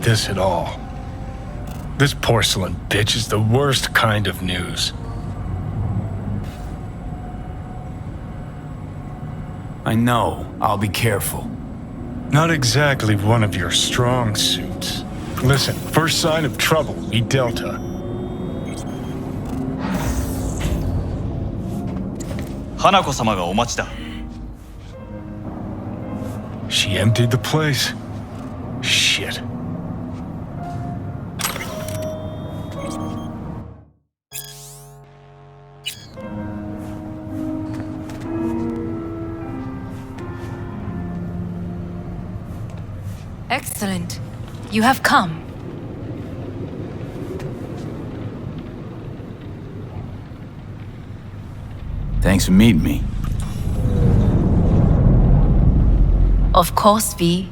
this at all. This porcelain bitch is the worst kind of news. I know. I'll be careful. Not exactly one of your strong suits. Listen, first sign of trouble, we Delta. HANAKO 様がお待ちだ。 She emptied the place. Shit. Excellent. You have come. Thanks for meeting me. Of course, V.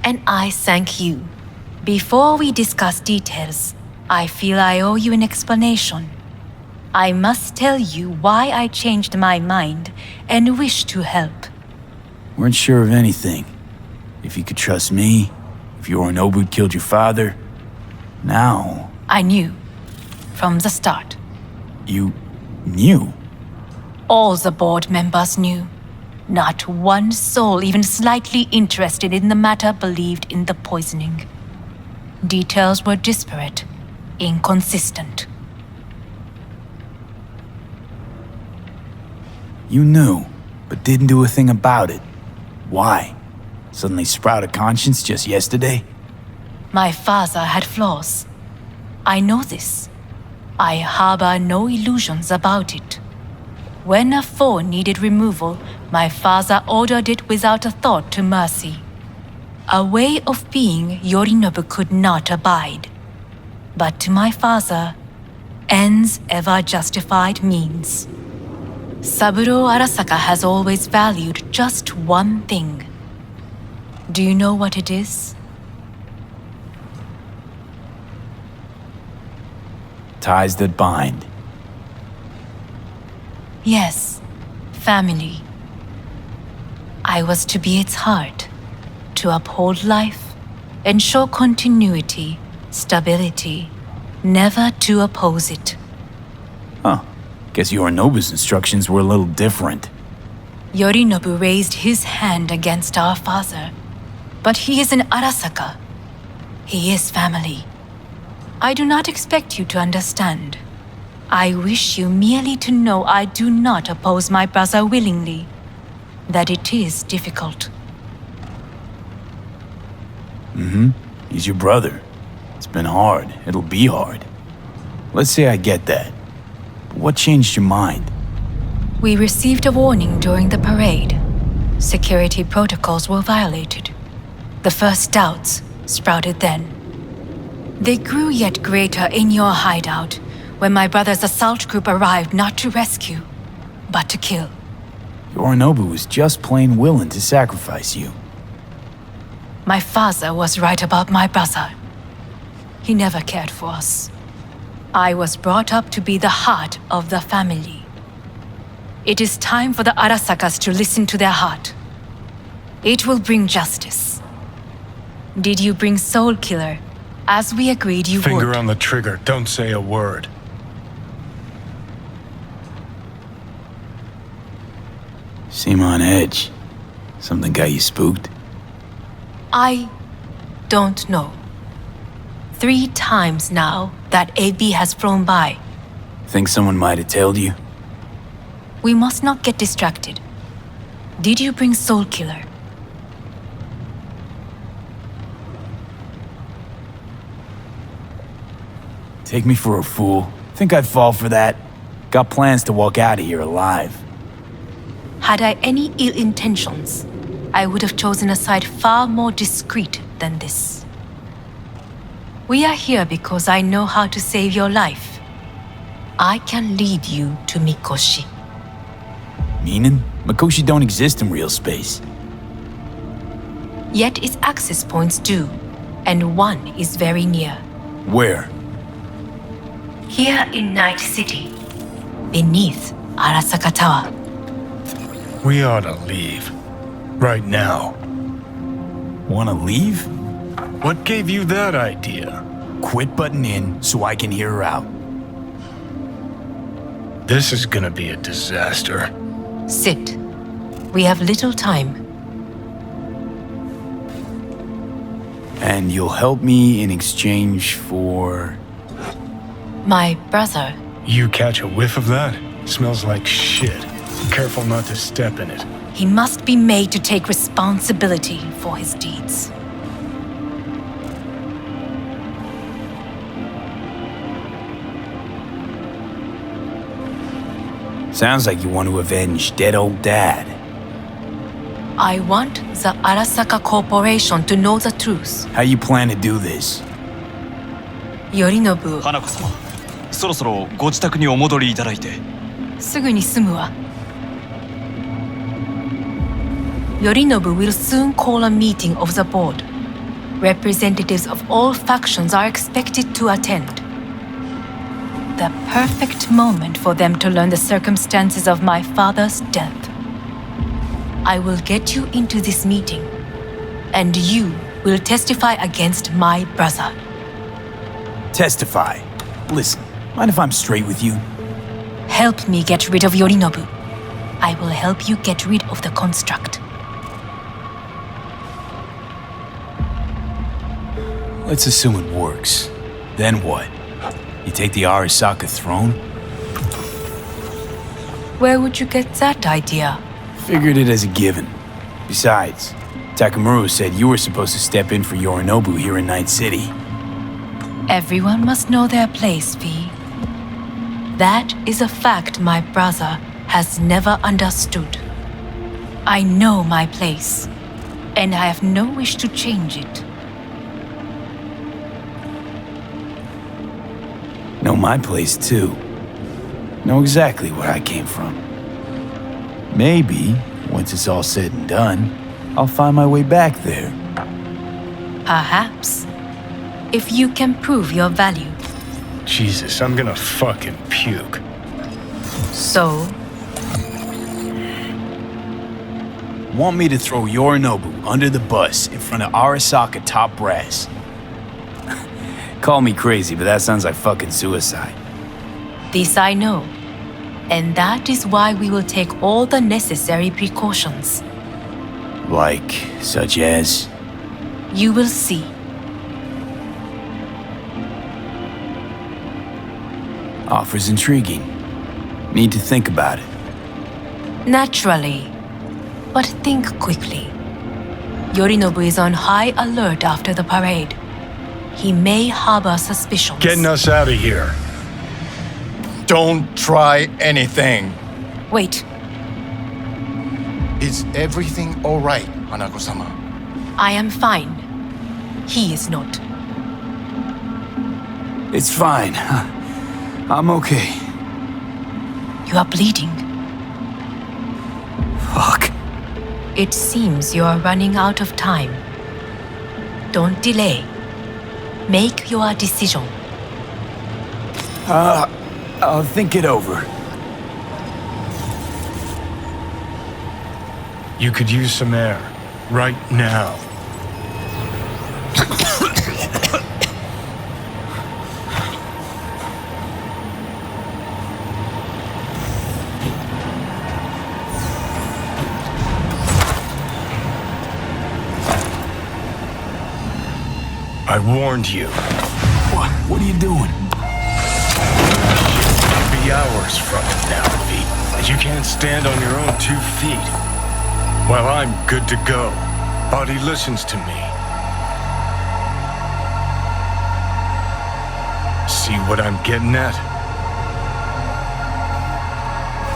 And I thank you. Before we discuss details, I feel I owe you an explanation. I must tell you why I changed my mind and wish to help. Weren't sure of anything. If you could trust me, if Yorinobu killed your father, now... I knew. From the start. You knew? All the board members knew. Not one soul even slightly interested in the matter believed in the poisoning. Details were disparate, inconsistent. You knew, but didn't do a thing about it. Why? Suddenly sprout a conscience just yesterday? My father had flaws. I know this. I harbor no illusions about it. When a foe needed removal, my father ordered it without a thought to mercy. A way of being Yorinobu could not abide. But to my father, ends ever justified means. Saburo Arasaka has always valued just one thing. Do you know what it is? Ties that bind. Yes, family. I was to be its heart, to uphold life, ensure continuity, stability, never to oppose it. Huh. Guess Yorinobu's instructions were a little different. Yorinobu raised his hand against our father, but he is an Arasaka. He is family. I do not expect you to understand. I wish you merely to know I do not oppose my brother willingly, that it is difficult. He's your brother. It's been hard. It'll be hard. Let's say I get that. But what changed your mind? We received a warning during the parade. Security protocols were violated. The first doubts sprouted then. They grew yet greater in your hideout when my brother's assault group arrived not to rescue, but to kill. Yorinobu was just plain willing to sacrifice you. My father was right about my brother. He never cared for us. I was brought up to be the heart of the family. It is time for the Arasakas to listen to their heart. It will bring justice. Did you bring Soul Killer, as we agreed you would? Finger on the trigger, don't say a word. Seem on edge. Something got you spooked? I don't know. 3 times now that AB has flown by. Think someone might have tailed you? We must not get distracted. Did you bring Soul Killer? Take me for a fool. Think I'd fall for that? Got plans to walk out of here alive. Had I any ill intentions, I would have chosen a side far more discreet than this. We are here because I know how to save your life. I can lead you to Mikoshi. Meaning? Mikoshi don't exist in real space. Yet its access points do, and one is very near. Where? Here in Night City, beneath Arasaka Tower. We ought to leave. Right now. Wanna leave? What gave you that idea? Quit butting in so I can hear her out. This is gonna be a disaster. Sit. We have little time. And you'll help me in exchange for... My brother. You catch a whiff of that? Smells like shit. Careful not to step in it. He must be made to take responsibility for his deeds. Sounds like you want to avenge dead old dad. I want the Arasaka Corporation to know the truth. How you plan to do this? Yorinobu, 花子様、そろそろご自宅にお戻りいただいて。すぐに済むわ。Yorinobu will soon call a meeting of the board. Representatives of all factions are expected to attend. The perfect moment for them to learn the circumstances of my father's death. I will get you into this meeting, and you will testify against my brother. Testify. Listen, mind if I'm straight with you? Help me get rid of Yorinobu. I will help you get rid of the construct. Let's assume it works. Then what? You take the Arasaka throne? Where would you get that idea? Figured it as a given. Besides, Takamura said you were supposed to step in for Yorinobu here in Night City. Everyone must know their place, V. That is a fact my brother has never understood. I know my place, and I have no wish to change it. Know my place too. Know exactly where I came from. Maybe, once it's all said and done, I'll find my way back there. Perhaps. If you can prove your value. Jesus, I'm gonna fucking puke. So, Want me to throw Yorinobu under the bus in front of Arasaka top brass? Call me crazy, but that sounds like fucking suicide. this I know. And that is why we will take all the necessary precautions. Like, such as? You will see. Offers intriguing. Need to think about it. Naturally. But think quickly. Yorinobu is on high alert after the parade. He may harbor suspicions. Getting us out of here. Don't try anything. Wait, Is everything all right, Hanako-sama? I am fine. He is not. It's fine. I'm okay. You are bleeding. Fuck. It seems you are running out of time. Don't delay. Make your decision. I'll think it over. You could use some air. Right now. I warned you. What are you doing? Be hours from it now, V. And you can't stand on your own 2 feet. Well, I'm good to go. Body listens to me. See what I'm getting at?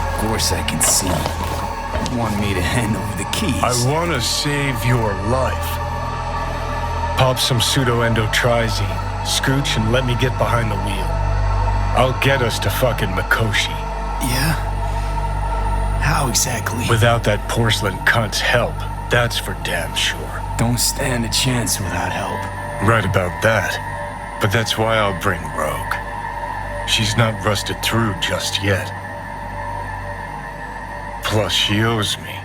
Of course I can see. You want me to hand over the keys? I want to save your life. Pop some pseudo-endotrizine, scooch, and let me get behind the wheel. I'll get us to fucking Mikoshi. Yeah? How exactly? Without that porcelain cunt's help, that's for damn sure. Don't stand a chance without help. Right about that. But that's why I'll bring Rogue. She's not rusted through just yet. Plus, she owes me.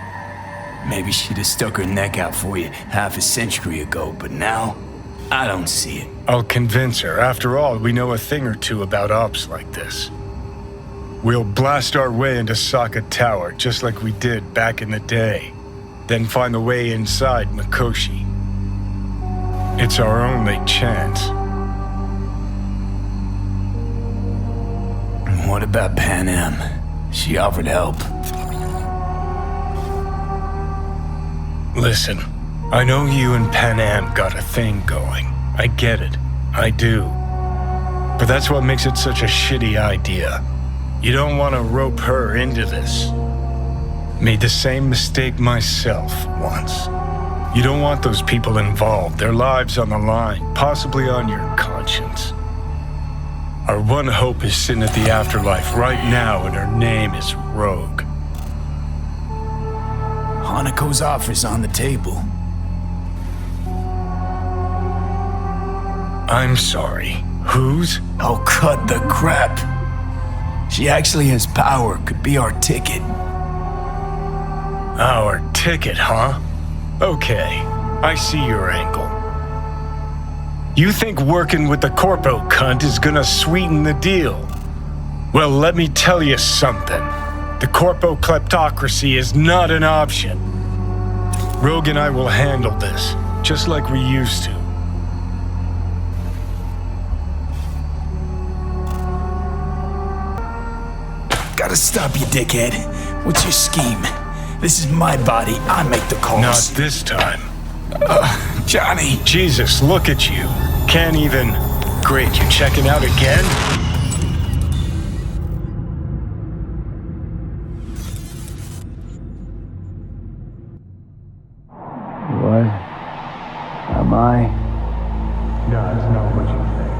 Maybe she'd have stuck her neck out for you half a century ago, but now? I don't see it. I'll convince her. After all, we know a thing or two about ops like this. We'll blast our way into Sokka Tower, just like we did back in the day. Then find the way inside Mikoshi. It's our only chance. What about Pan Am? She offered help. Listen, I know you and Pan Am got a thing going. I get it. I do. But that's what makes it such a shitty idea. You don't want to rope her into this. Made the same mistake myself once. You don't want those people involved, their lives on the line, possibly on your conscience. Our one hope is sitting at the afterlife right now, and her name is Rogue. HANAKO's offer's on the table. I'm sorry. Whose? Oh, cut the crap. She actually has power, could be our ticket. Our ticket, huh? Okay, I see your angle. You think working with the CORPO cunt is gonna sweeten the deal? Well, let me tell you something. The CORPO kleptocracy is not an option. Rogue and I will handle this, just like we used to. Gotta stop you, dickhead. What's your scheme? This is my body. I make the calls. Not this time. Johnny. Jesus, look at you. Can't even... Great, you checking out again? What? Am I? No, it's not what you think.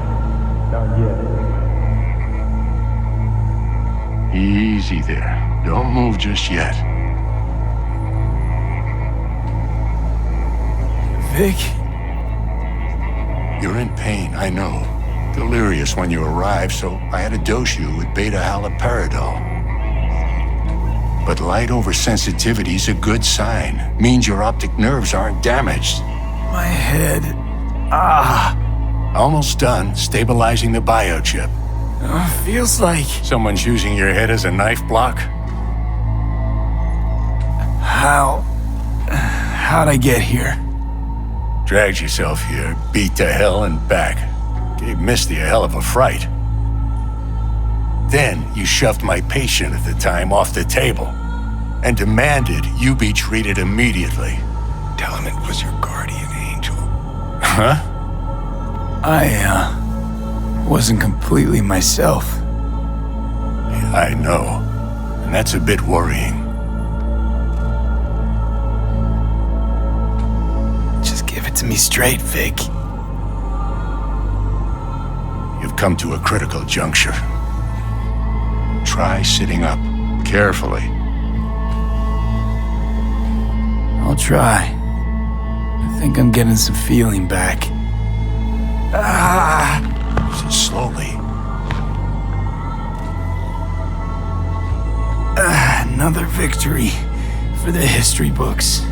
Not yet. Easy there. Don't move just yet. Vic? You're in pain, I know. Delirious when you arrived, so I had to dose you with beta-haloperidol. But light oversensitivity's a good sign. Means your optic nerves aren't damaged. My head. Almost done stabilizing the biochip. Feels like... Someone's using your head as a knife block? How'd I get here? Dragged yourself here, beat to hell and back. Gave Misty a hell of a fright. Then you shoved my patient at the time off the table and demanded you be treated immediately. Tell him it was your guardian angel. Huh? I wasn't completely myself. I know. And that's a bit worrying. Just give it to me straight, Vic. You've come to a critical juncture. Try sitting up, carefully. I'll try. I think I'm getting some feeling back. Slowly. Another victory for the history books.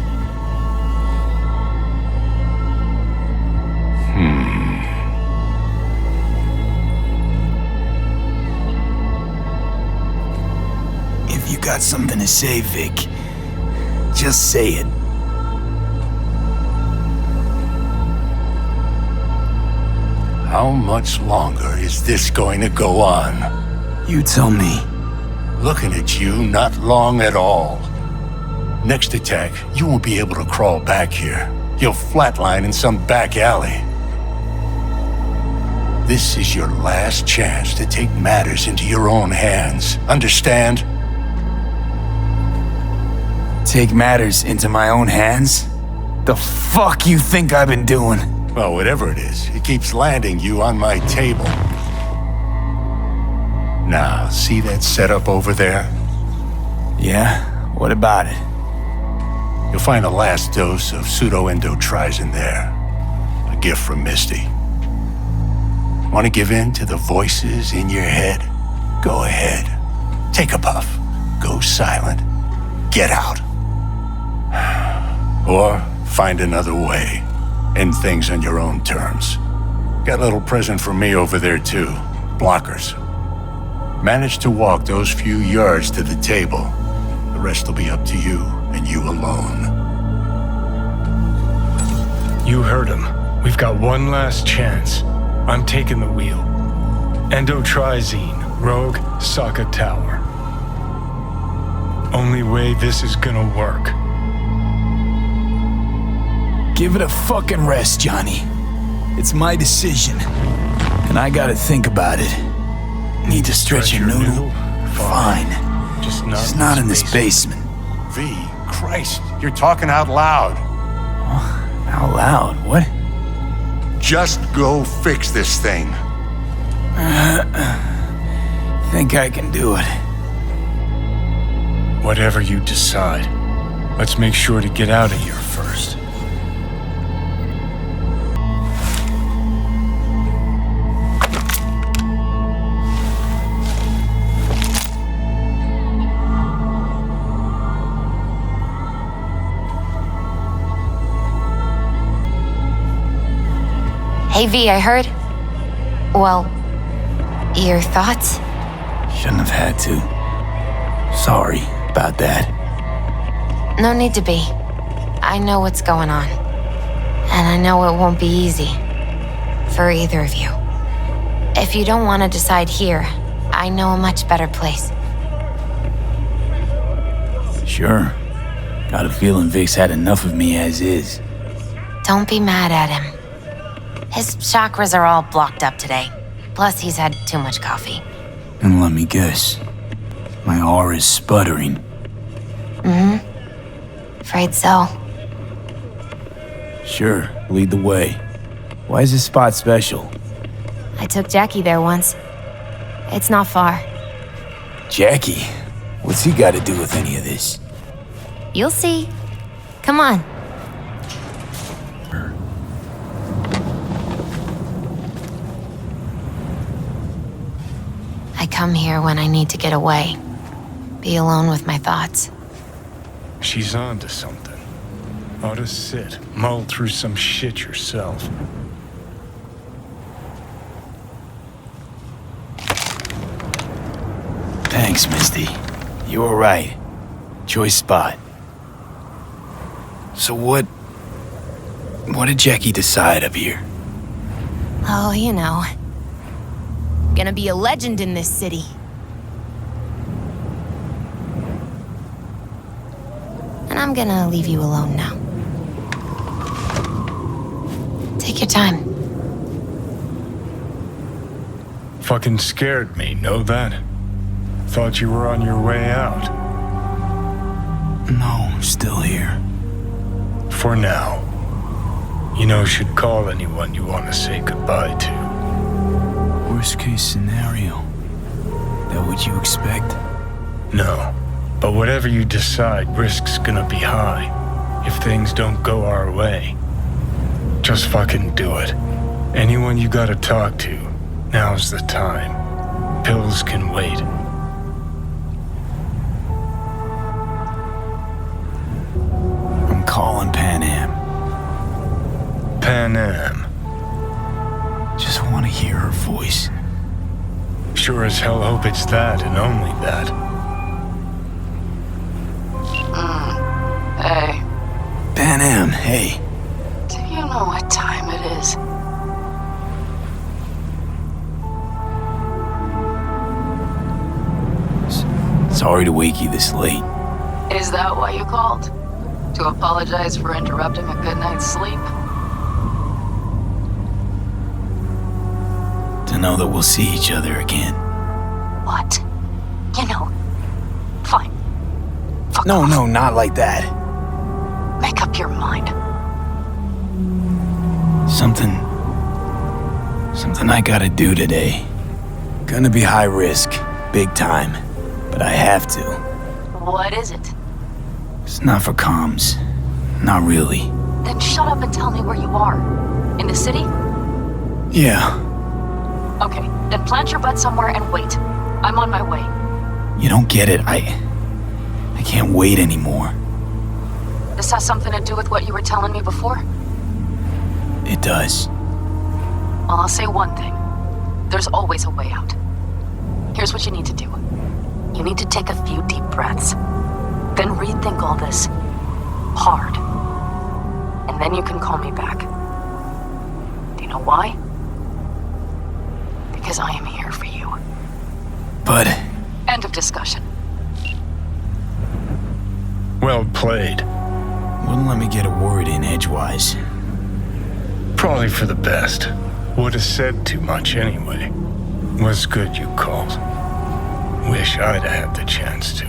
If you got something to say, Vic, just say it. How much longer is this going to go on? You tell me. Looking at you, not long at all. Next attack, you won't be able to crawl back here. You'll flatline in some back alley. This is your last chance to take matters into your own hands. Understand? Take matters into my own hands? The fuck you think I've been doing? Well, whatever it is, it keeps landing you on my table. Now, see that setup over there? Yeah? What about it? You'll find the last dose of pseudo-endotrizin there. A gift from Misty. Want to give in to the voices in your head? Go ahead. Take a puff. Go silent. Get out. Or find another way. End things on your own terms. Got a little present for me over there too. Blockers. Manage to walk those few yards to the table. The rest will be up to you, and you alone. You heard him. We've got one last chance. I'm taking the wheel. Endotrizine, Rogue, Saka Tower. Only way this is gonna work. Give it a fucking rest, Johnny. It's my decision. And I gotta think about it. Need to stretch your noodle? Fine. Just not in this basement. V, Christ, you're talking out loud. Out loud? What? Just go fix this thing. Think I can do it. Whatever you decide, let's make sure to get out of here first. Hey V, I heard. Well, your thoughts? Shouldn't have had to. Sorry about that. No need to be. I know what's going on. And I know it won't be easy. For either of you. If you don't want to decide here, I know a much better place. Sure. Got a feeling Vic's had enough of me as is. Don't be mad at him. His chakras are all blocked up today. Plus, he's had too much coffee. And let me guess. My aura's sputtering. Afraid so. Sure, lead the way. Why is this spot special? I took Jackie there once. It's not far. Jackie? What's he got to do with any of this? You'll see. Come on. I come here when I need to get away. Be alone with my thoughts. She's on to something. Ought to sit, mull through some shit yourself. Thanks, Misty. You were right. Choice spot. So what did Jackie decide up here? Oh, you know. Gonna be a legend in this city. And I'm gonna leave you alone now. Take your time. Fucking scared me, know that? Thought you were on your way out. No, I'm still here. For now. You know, should call anyone you want to say goodbye to. Worst case scenario. That what you expect? No. But whatever you decide, risk's gonna be high. If things don't go our way. Just fucking do it. Anyone you gotta talk to, now's the time. Pills can wait. I'm calling Pan Am. Pan Am. Just want to hear her voice. Sure as hell hope it's that and only that. Hey, Pan Am, hey. do you know what time it is? Sorry to wake you this late. Is that why you called? To apologize for interrupting a good night's sleep? To know that we'll see each other again. What? You know, fine. Fuck No, off. no, not like that. Make up your mind. Something I gotta do today. Gonna be high risk, big time, but I have to. What is it? It's not for comms. Not really. Then shut up and tell me where you are. In the city? Yeah, Okay, then plant your butt somewhere and wait. I'm on my way. you don't get it. I can't wait anymore. This has something to do with what you were telling me before? It does. Well, I'll say one thing. There's always a way out. Here's what you need to do. You need to take a few deep breaths. Then rethink all this. Hard. And then you can call me back. Do you know why? Because I am here for you. But... End of discussion. Well played. wouldn't let me get a word in edgewise. Probably for the best. Would have said too much anyway. Was good you called. Wish I'd had the chance to.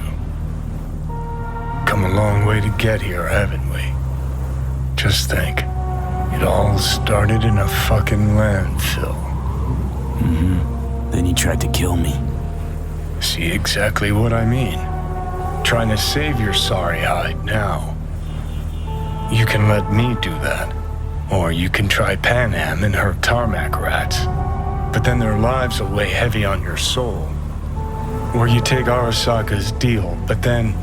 Come a long way to get here, haven't we? Just think. It all started in a fucking landfill. Mm-hmm. Then he tried to kill me. See exactly what I mean. Trying to save your sorry hide now. You can let me do that. Or you can try Pan Am and her tarmac rats. But then their lives will weigh heavy on your soul. Or you take Arasaka's deal, but then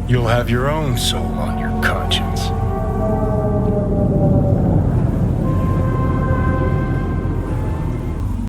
you'll have your own soul on your conscience.